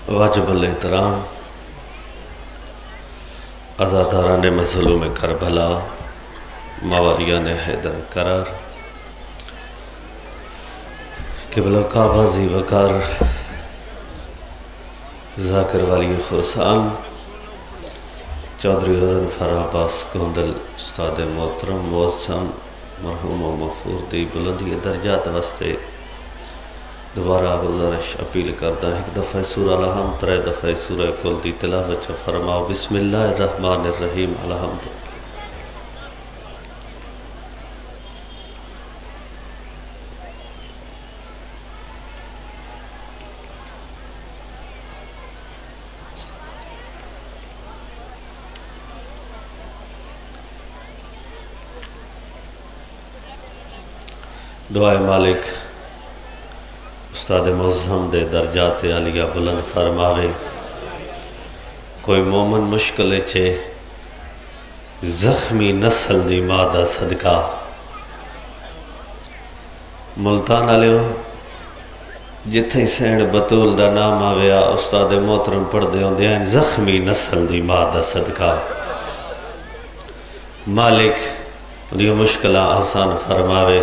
واجب الاحترام عزاداران مظلوم کربلا، موالیان حیدر قرار، قبلہ کعبہ زی وقار ذاکر والی خرسان، چودھری حسن فرح عباس گوندل استاد محترم معظم مرحوم و مغفور دی بلندی درجات واسطے دوبارہ گزارش اپیل کرتا ہے۔ ایک دفعہ سورہ الحمد، 3 دفعہ سورہ کل دی تلاوت فرماؤ۔ بسم اللہ الرحمن الرحیم۔ الحمد دعائے مالک استاد معظم دے درجات عالیہ بلند فرماوے۔ کوئی مومن مشکل چھے زخمی نسل دی مادہ صدقہ ملتان علیہ جتھے سین بطول دا نام آویا استاد محترم پڑھ دے ہوں دے زخمی نسل دی مادہ صدقہ مالک دیو مشکلہ آسان فرماوے۔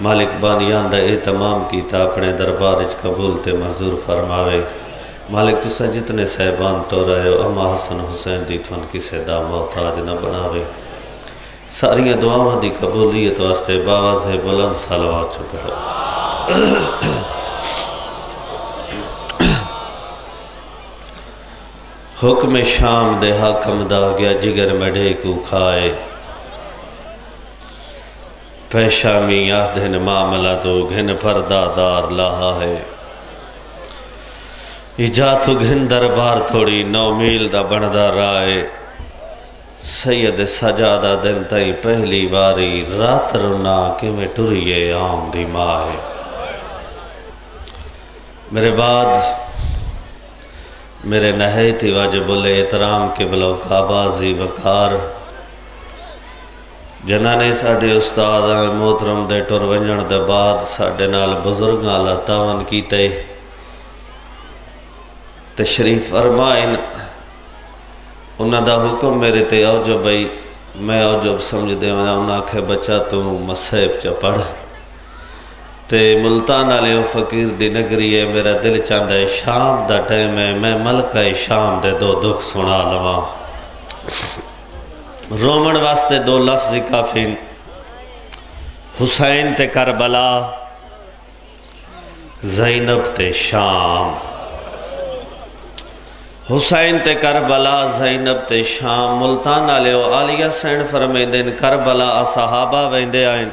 مالک بانیان دا اہتمام کیتا اپنے دربارج قبول تے منظور فرماوے۔ مالک تسا جتنے صاحبان تو رہے ہو اما حسن حسین دی تھون کسے دا محتاج نہ بناوے۔ ساریاں دعاواں دی قبولیت واسطے باواز بلند صلوات چکو۔ حکم شام دے حاکم دا گیا جگر مڈے کو کھائے، پیشامی آدھن معاملہ تو گھن پردہ دار لاہا ہے، ایجاتو گھن دربار تھوڑی 9 میل دا بندہ رائے، سید سجادہ دن تائی پہلی باری رات رونا کہ میں ٹریے آم دی مائے۔ میرے بعد میرے نہایتی واجب الاحترام قبلہ کعبہ زی وقار جنانے ساڑھے استاد محترم دے ٹور ونجن دے بعد ساڑھے نال بزرگاں اللہ تعاون کیتے تشریف فرمائن۔ انہاں دا حکم میرے تے آؤ جو بھئی میں آؤ جو سمجھ دے انہاں آکھے بچہ تو مسیب چا پڑھ تے ملتان علیہ فقیر دی نگری ہے۔ میرا دل چاندہ ہے شام دا ٹائم ہے میں ملکہ شام دے 2 دکھ سنا لواں۔ رومن واسطے 2 لفظ کافی، حسین تے کربلا، زینب تے شام۔ حسین تے کربلا، زینب تے شام۔ ملتان عالیہ سین فرمیندن کربلا صحابہ ویندے آئیں،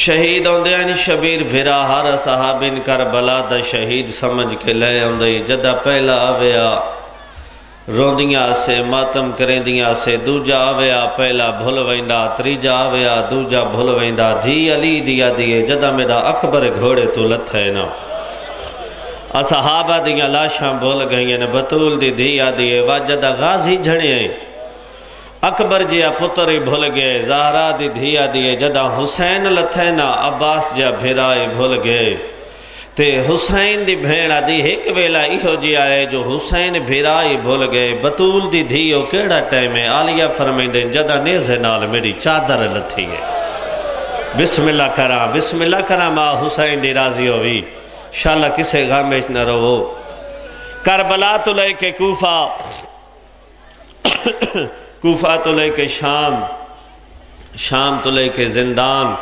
شہید ہوندے آئیں شبیر بھرا ہر صحابین کربلا دا شہید سمجھ کے لے ہوندے جدہ پہلا آویا روندیاں سے ماتم کریندیاں سے، دوجا آویا پہلا بھول ویندہ، تریجا آویا دوجا بھول ویندہ، دھی علی دیا دیئے جدہ میرا اکبر گھوڑے تو لتھے نا۔ اصحابہ دیاں لاشاں بھول گئیں، بطول دی دیا دیئے واجدہ غازی جھڑے ہیں، اکبر جیا پتری بھول گئے، زہرہ دی دیا دیئے جدہ حسین لتھے نا، عباس جا بھرائی بھول گئے تے حسین دی بھیڑا دی ایک ویلا ایہو جی آئے جو حسین بھرائی بھول گئے۔ بطول دی دھیو کیڑا ٹائم ہے؟ عالیہ فرمیندن جدہ نیزے نال میری چادر لتھی ہے۔ بسم اللہ کرام ماں حسین دی راضی ہوئی، انشاءاللہ کسے غامش نہ رہو۔ کربلا تو لے کے کوفہ، کوفہ تو لے کے شام، شام تو لے کے زندان،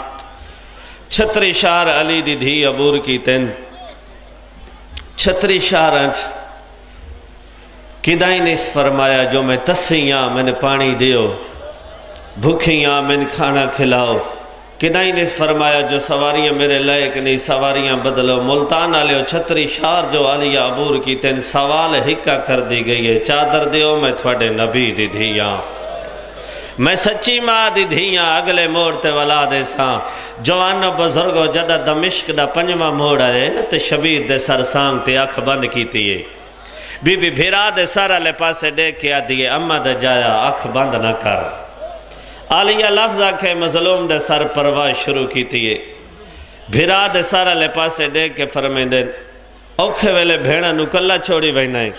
چھتری شار علی دی دھی عبور کی تن، چھتری شار انچ کدائیں نے اس فرمایا جو میں تسیاں میں نے پانی دیو، بھوکیاں میں نے کھانا کھلاؤ، کدائیں نے اس فرمایا جو سواریاں میرے لائق نہیں سواریاں بدلو۔ ملتان آلے چھتری شار جو علی عبور کی تن سوال ہکا کر دی گئی ہے، چادر دیو میں تھوڑے نبی دی دھیاں، میں سچی ماں دی دھیاں اگلے موڑ تے ولا دے ساں، جوانو بزرگو جدہ دمشق دا 5واں موڑ آئے نا تے شبیر دے سر سانگ تے اکھ بند کیتی ہے، بی بی بھیرا دے سر علی پاسے دیکھ کے آدھی اما دے جایا اکھ بند نہ کر۔ عالیہ لفظ آکھے مظلوم دے سر پرواہ شروع کیتی ہے، بھیرا دے سر علی پاسے دیکھ کے فرمیندن اوکھے ویلے بھیڑا نو کلا چھوڑی وینا ہے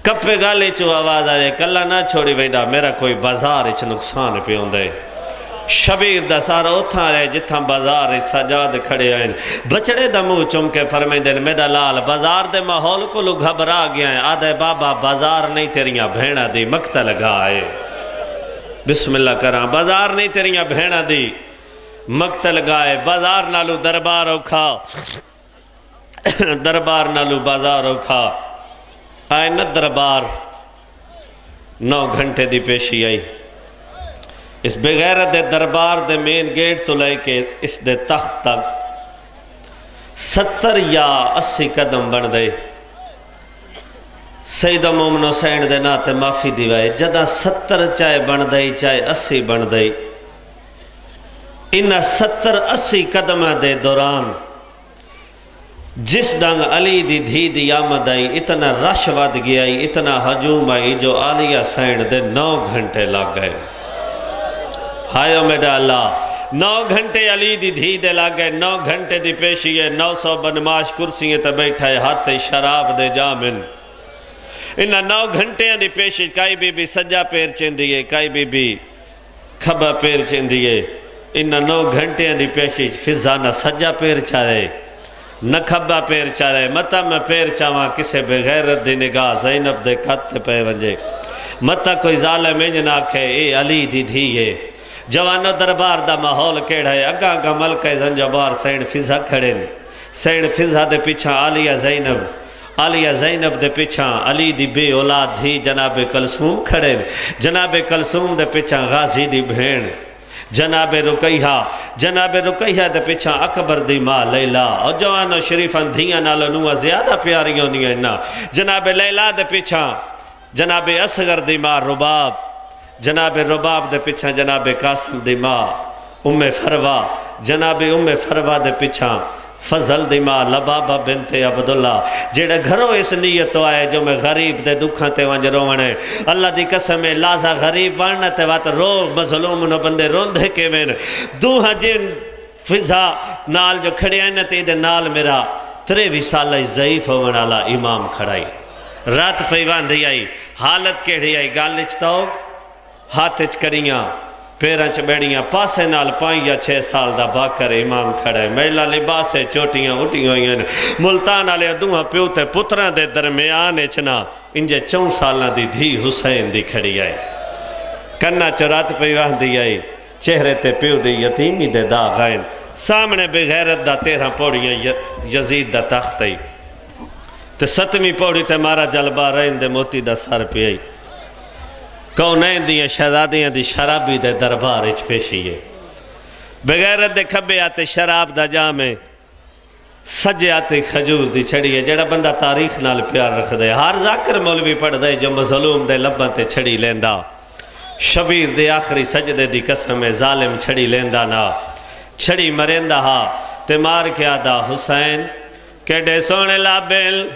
کپے گالے چو آواز آئے کلا نہ چھوڑی وینا میرا کوئی بازار اچ نقصان پہ ہوندے شبیر دا سارا اتھا ہے جتھاں بازار سجاد کھڑے آئیں بچڑے دا منہ چم کے فرمائیں دن میرا لال بازار دے ماحول کو لو گھبرا گیا ہے آدھے بابا بازار نہیں تیریاں بھیڑا دی مقتل گائے بسم اللہ کراں بازار نہیں تیریاں بھیڑا دی مقتل گائے بازار نالو دربار اوکھا دربار نالو بازار اوکھا آئے نہ دربار 9 گھنٹے دی پیشی آئی اس بغیرت دے دربار دے مین گیٹ تو لے کے اس دے تخت تک 70 یا 80 قدم بن دے سیدہ مومن حسین دے ناتے معافی دیوائے جدہ 70 چاہے بن دے چاہے 80 بن دے انہا 70-80 قدم دے دوران جس ڈنگ علی دی دھی دی آمد آئی اتنا رش ود گیا اتنا ہجوم آئی جو عالیہ سین دے 9 گھنٹے لگ گئے ہائے میرا اللہ 9 گھنٹے علی دی دھی دے لگ گئے 9 گھنٹے دی پیشی ہے 900 بنماش کرسییں تے بیٹھا ہے ہاتھ شراب دے جامن انہا 9 گھنٹے دی پیشی کائی بی بی سجا پیر چندیے کائی بی بی کھبا پیر چندیے انہا 9 گھنٹے دی پیشی فضا نہ سجا پیر چاہے نہ کھبا پیر چاہے متا میں پیر چاہاں کسے بغیرت دی نگاہ زینب دے کھتے پہ ونجے متا کوئی ظالم انجن آکھے اے علی دی دھی ہے جوانو دربار دا ماحول کیڑا ہے اگا اگا ملکہ زنجبار سین فضا کھڑن سین فضا دے پیچھا عالیہ زینب دے پیچھا علی دی بے اولاد دھی جناب کلثوم کھڑن جناب کلثوم دے پیچھا غازی دی بھین جناب رقیہ دے پیچھا اکبر دی ماں لیلہ اور جوانو شریفان دھیاں نالو نوہ زیادہ پیاری ہونی ہے نا جناب لیلہ دے پیچھا جناب اصغر دی ماں رباب جناب رباب دے پیچھا جناب قاسم دی ماں فروا جناب فروا دے پیچھا فضل دی ماں لبابہ بنت عبداللہ جیڑے گھروں اس نیت تو آئے جو میں غریب دے دکھاں تے وانج رونے اللہ دی قسم لازا غریب باننا تے وات رو مظلوم نو بندے روندے کے وین دوہاں جن فضا نال جو کھڑے آئے تے دے نال میرا 23 سالہ ضعیف ہونے والا امام کھڑائی رات پیوان دی آئی حالت کیڑی آئی گالچ توک ہاتھ کریاں پیرانچ بیڑیاں پاسے نال 5 یا 6 سال دا باکر امام کھڑے میلہ لباسے چوٹیاں اٹھی ہوئی ہیں ملتان آلے دوہاں پیوتے پتران دے درمیان اچنا انجے 4 سالہ دی دھی حسین دی کھڑی آئی کنہ چرات پیوان دی آئی چہرے تے پیو دی یتیمی دے داغ آئیں سامنے بغیرت دا 13 پوڑیاں یزید دا تخت آئی تے 7ویں پوڑی تے مارا جلبہ رہن دے موتی دا سر پی آئی کونین دیاں شہزادیاں دی شرابی دے دربار اچ پیشی ہے بغیرت دے کھبے آتے شراب دا جامے سجے آتے خجور دی چھڑی ہے جڑا بندہ تاریخ نال پیار رکھ دے ہر ذاکر مولوی پڑھ دے جو مظلوم دے لباں تے چھڑی لیندہ شبیر دے آخری سجدے دی قسم ظالم چھڑی لیندہ نا چھڑی مریندہ ہا تے مار کے آدھا حسین کیڑے سونے لابل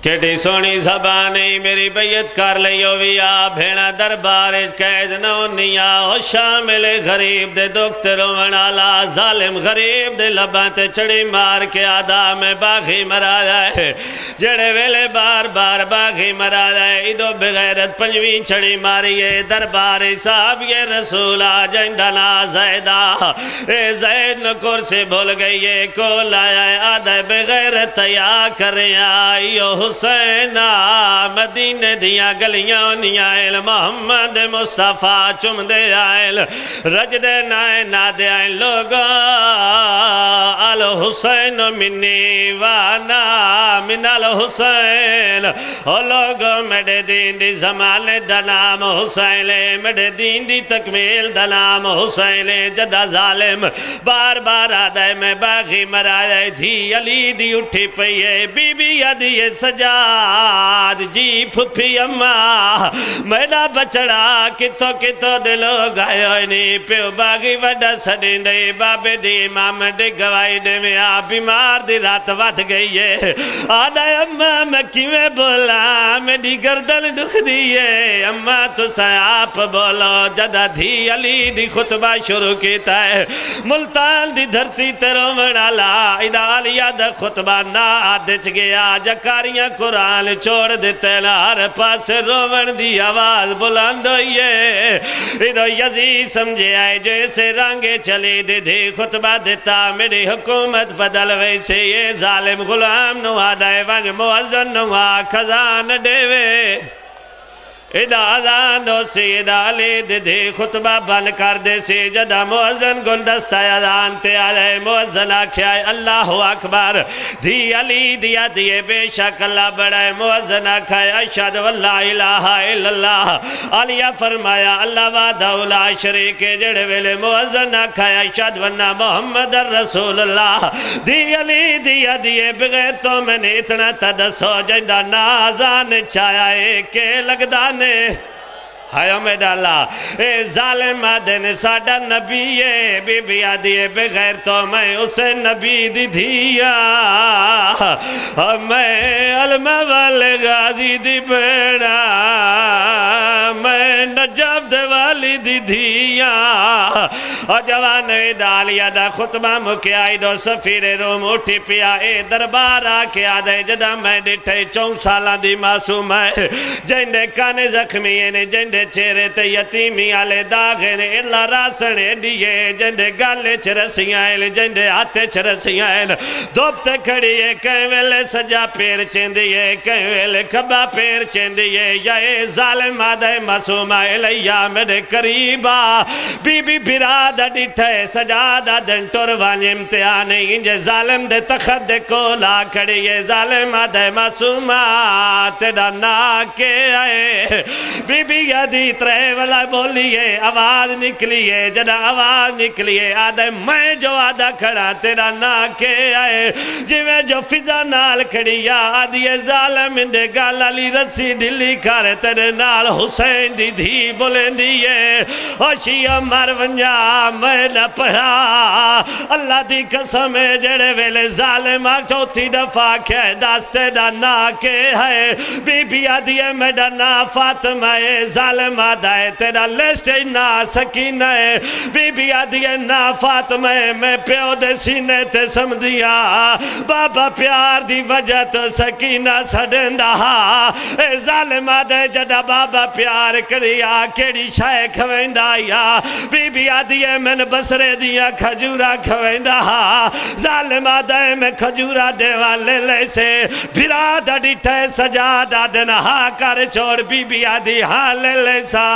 کیڑی سونی زبانی میری بیعت کر لیو ویا بھینا دربار قید نونیا ہو شامل غریب دے دکتر ونالا ظالم غریب دے لبانتے چڑی مار کے آدھا میں باغی مرا جائے جڑے ویلے بار بار باغی مرا جائے ایدو بغیرت 5ویں چڑی ماریے دربار صاحب یہ رسول آجندنا زیدہ اے زید نکر سے بھول گئی کو لایا آدھے بغیرت تیا کریں آئیو حسینہ مدینہ دیاں گلیاں نیائل محمد مصطفیٰ چم دے آئل رج دے نائے نا دے آئل لوگا آل حسین منی وانا من آل حسین او لوگا میڈے دین دی زمان دنام حسین میڈے دین دی تکمیل دنام حسین جدہ ظالم بار بار آدھے میں باغی مرائے دھی علی دی اٹھی پئیے بی بی ادھی سجا سجاد جی پھپھی اماں میرا بچڑا کتوں کتوں دلو گائے نہیں پیو باغی وڈا سڑی نہیں بابے دی امام دی گوائی دے میں بیمار دی رات وات گئی ہے آدھا اماں میں کیویں بولا میری گردن دکھ دیئے اماں تو آپ بولو جدہ دھی علی دی خطبہ شروع کیتا ہے ملتان دی دھرتی تیرو منالا ادالیہ دا خطبہ نا آدھچ گیا جکاریاں قرآن چھوڑ دیتے نا ہر پاس رومن دی آواز بلند ہوئیے ادھو یزید سمجھے آئے جو اسے رنگے چلے دے دے خطبہ دیتا میری حکومت بدل ویسے یہ ظالم غلام نوہ دائے ون موزن نوہ خزان دیوے ادا آزانو سے ادا لے دے دے خطبہ بن کر دے سے جدہ موزن گلدستہ آزان تے آلے موزن آکھیا ہے اللہ اکبر دی علی دیا دیے بے شک اللہ بڑھائے موزن آکھیا ہے اشہد واللہ الہ الا اللہ علیہ فرمایا اللہ وعدہ لا شریک جڑے ویلے موزن آکھیا ہے اشہد واللہ محمد الرسول اللہ دی علی دیا دیے بغیر تو میں نے اتنا تدسو جندہ نازان چایا ہے کہ لگدان ہائیو میں ڈالا اے ظالم آدھن ساڑھا نبی ہے بی بی آدھیے بغیر تو میں اسے نبی دی دیا میں علمہ والے غازی دی بیڑا میں نجف دے والی دی دیا اور جوانوی ڈالیا دا خطبہ مکے آئی دو سفیر روم اٹھی پیا اے دربار آکے آدھے جدہ میں ڈٹھے 4 سالہ دی معصوم ہے جنڈے کانے زخمی ہے جنڈے چہرے تے یتیمی آلے داغے نے اللہ راسنے دیئے جنڈے گالے چرسیاں ہیں جنڈے آتے چرسیاں ہیں دوبتے کھڑی ہے کہیں ویلے سجا پیر چندیے کہیں ویلے کھبا پیر چندیے یا اے ظالم آدھے معصوم علیہ میرے قریبا بی بی برادہ ڈٹھے سجادہ دن ٹوروانی امتحان انجے ظالم دے تخت دے کولا کھڑی ہے ظالم آدھے معصوم تیرا ناکے آئے بی بی یادی ترے والا بولیے آواز نکلیے جنا آواز نکلیے آدھے میں جو آدھا کھڑا تیرا ناکے آئے جویں جو فضا نال کھڑیا آدھیے ظالم اندے گال علی رسی دلی کھارے تیرے نال حسین دی دھی بولیں دیئے ہوشیہ مرونجا میں نہ پڑھا اللہ دی قسم جڑے ویلے ظالم چوتھی دفعہ کہے داستے دا ناکے ہے بی بی آدھیے میں ڈنا فاطمہ ظالم آدھائے تیرا لسٹے نا سکینہ ہے بی بی آدھیے نا فاطمہ میں پیو دے سینے تے سمدیا بابا پیار دی وجہ تو سکینہ سڑندہ اے ظالم آدھائے جدہ بابا پیار کریا کیڑی شائے کھویندہ یا بی بی آدھیے میں نے بسرے دیا کھجورہ کھویندہ ظالم آدھائے میں کھجورہ دیوان لے لے سے برادہ ڈٹھے سجادہ دنہا کر چھوڑ بی بی آدھی ہاں لے لے سا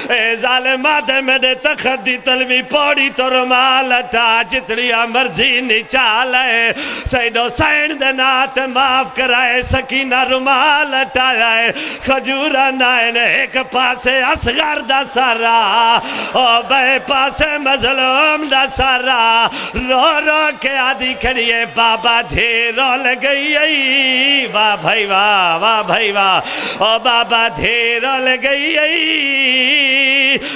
اے ظالم آدھے میں نے تخت دی تلوی پوڑی تو رمال اٹھا جتنیا مرضی نچال ہے سیدو سین دنات معاف کرائے سکینہ رمال اٹھائے خجورہ نائن ایک پاسے اصغر دا سارا او بے پاسے مظلوم دا سارا رو رو کے آدھی کھڑیے بابا دھیرو لگئی واہ بھائی واہ واہ بھائی واہ او بابا دھیرو لگئی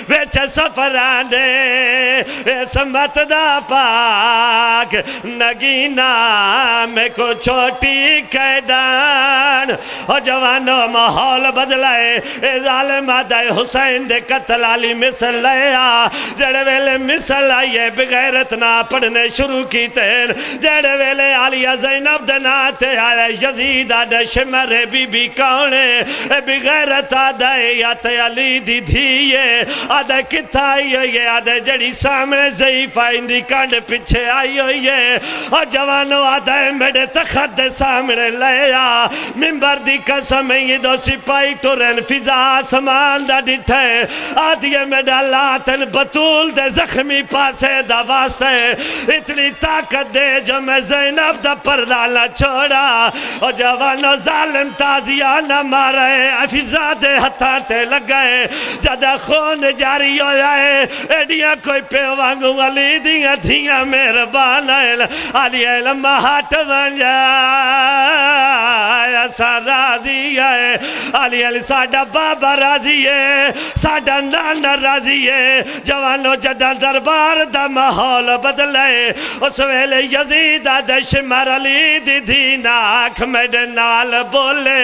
ویچ سفران دے سمت دا پاک نگینہ میں کو چھوٹی قیدان اور جوانو ماحول بدلائے اے ظالم آدھائے حسین دے قتل علی مثل لیا جڑے ویلے مثل آئیے بغیرت نہ پڑھنے شروع کی تیر جڑے ویلے علیہ زینب دناتے آئے یزید آدھے شمر بی بی کونے بغیرت آدھائے یاتے علی دی دھیئے آدھے کتا آئی ہوئے آدھے جڑی سامنے ضعیف آئندی کانڈ پچھے آئی ہوئے اور جوانو آدھے میرے تخت دے سامنے لیا ممبر دی قسم یہ دو سپائی ٹورن فضا سمان دا ڈٹھے آدھیے میں ڈالا تن بطول دے زخمی پاسے دا واسطے اتنی طاقت دے جو میں زینب دا پردہ نہ چھوڑا اور جوانو ظالم تازیہ نہ مارے افیزہ دے ہتھاں تے لگئے جدہ خون جاری ہو جائے ایڈیاں کوئی پیوانگو علی دیاں دھیاں مہربان علی علم ہاتھ بن جائے سا راضی ہے علی علی ساڑھا بابا راضی ہے ساڑھا نانا راضی ہے جوانو جدہ دربار دا ماحول بدلے اس ویلے یزید دشمر علی دی دین آنکھ میڈے نال بولے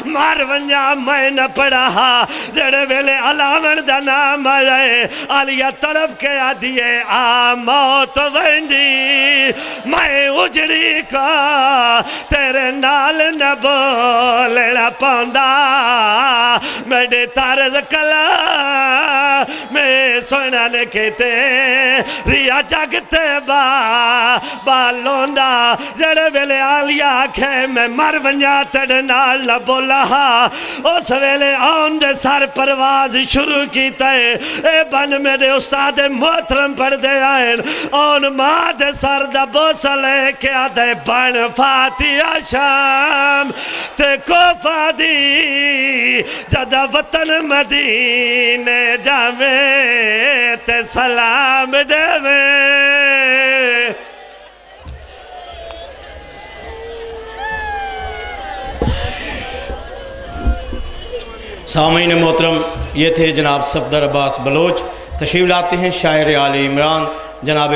مارونیا میں نہ پڑھا جڑے ویلے علاوان دا نام آئے علیہ طرف کے آدھیے موت ونجی میں اجڑی کا تیرے نال نہ بولنا پاؤندا میڈے تارز کلا میں سونا نے کہتے ریا جگتے بالوندا جڑے ویلے آلیا آکھے میں مرونیا تیرے نال نہ بولا اس ویلے آن دے سر پرواز شروع کیتا ہے اے بن میرے استاد محترم پڑھ دے آئین آن ماں دے سر دا بوسا لے کے آدھے بن فاتحہ شام تے کوفہ دی جدہ وطن مدینے جاوے تے سلام دے میں سامعین محترم یہ تھے جناب صفدر عباس بلوچ تشریف لاتے ہیں شاعر آل عمران جناب